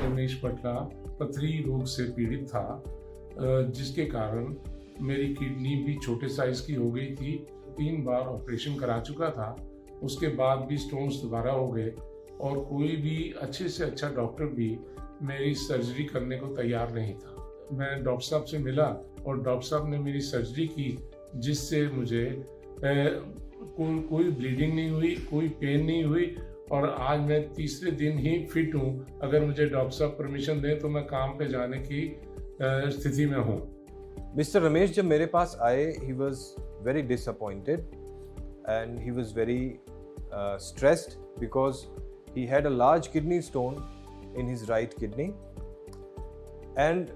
रमेश पटला पथरी रोग से पीड़ित था, जिसके कारण मेरी किडनी भी छोटे साइज की हो गई थी। 3 बार ऑपरेशन करा चुका था, उसके बाद भी स्टोन्स दोबारा हो गए और कोई भी अच्छे से अच्छा डॉक्टर भी मेरी सर्जरी करने को तैयार नहीं था। मैं डॉक्टर साहब से मिला और डॉक्टर साहब ने मेरी सर्जरी की, जिससे मुझे कोई ब्लीडिंग नहीं हुई, कोई पेन नहीं हुई और आज मैं तीसरे दिन ही फिट हूँ। अगर मुझे डॉक्टर साहब परमिशन दें तो मैं काम पे जाने की स्थिति में हूँ। मिस्टर रमेश जब मेरे पास आए, he was very disappointed and he was very stressed because he had a large kidney stone in his right kidney and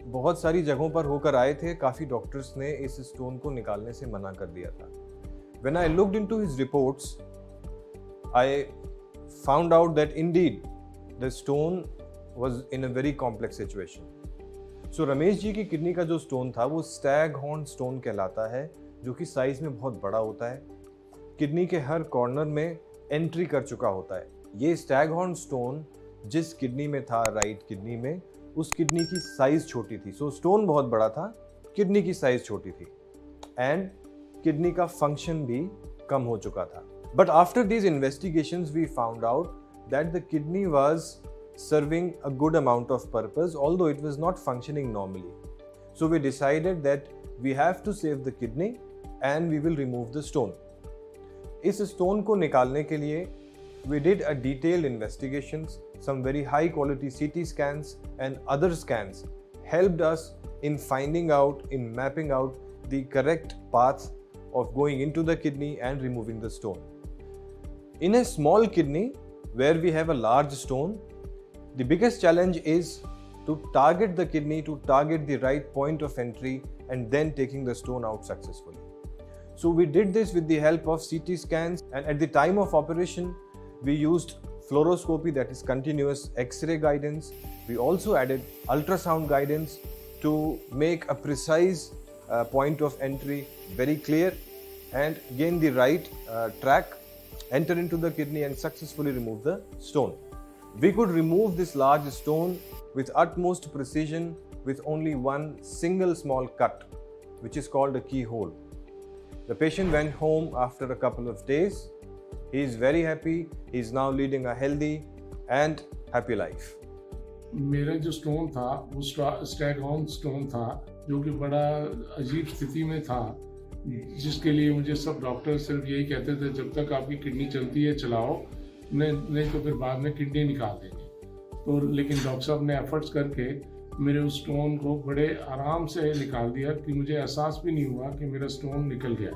बहुत सारी जगहों पर होकर आए थे। काफ़ी डॉक्टर्स ने इस स्टोन को निकालने से मना कर दिया था। When I looked into his reports, I found out that indeed the stone was in a very complex situation. So Ramesh ji की किडनी का जो स्टोन था वो स्टैग हॉर्न स्टोन कहलाता है, जो कि साइज में बहुत बड़ा होता है। किडनी के हर कॉर्नर में एंट्री कर चुका होता है। ये स्टैग हॉर्न स्टोन जिस किडनी में था, राइट किडनी में, उस किडनी की साइज छोटी थी। सो स्टोन बहुत बड़ा था, किडनी की साइज छोटी थी एंड किडनी का फंक्शन भी कम हो चुका था। But after these investigations we found out that the kidney was serving a good amount of purpose, although it was not functioning normally. So we decided that we have to save the kidney and we will remove the stone. इस stone को निकालने के लिए we did a detailed investigations. Some very high quality CT scans and other scans helped us in finding out, in mapping out the correct path of going into the kidney and removing the stone. In a small kidney where we have a large stone, the biggest challenge is to target the kidney, to target the right point of entry and then taking the stone out successfully. So we did this with the help of CT scans, and at the time of operation we used fluoroscopy, that is continuous X-ray guidance. We also added ultrasound guidance to make a precise point of entry very clear and gain the right track, enter into the kidney and successfully remove the stone. We could remove this large stone with utmost precision with only one single small cut, which is called a keyhole. The patient went home after a couple of days. He is very happy. He is now leading a healthy and happy life. मेरा जो stone था वो Stag horn stone था, जो कि बड़ा अजीब स्थिति में था, जिसके लिए मुझे सब डॉक्टर सिर्फ यही कहते थे, जब तक आपकी किडनी चलती है चलाओ, नहीं तो फिर बाद में किडनी निकाल देंगे। तो लेकिन डॉक्टर साहब ने एफर्ट्स करके मेरे उस स्टोन को बड़े आराम से निकाल दिया कि मुझे एहसास भी नहीं हुआ कि मेरा स्टोन निकल गया।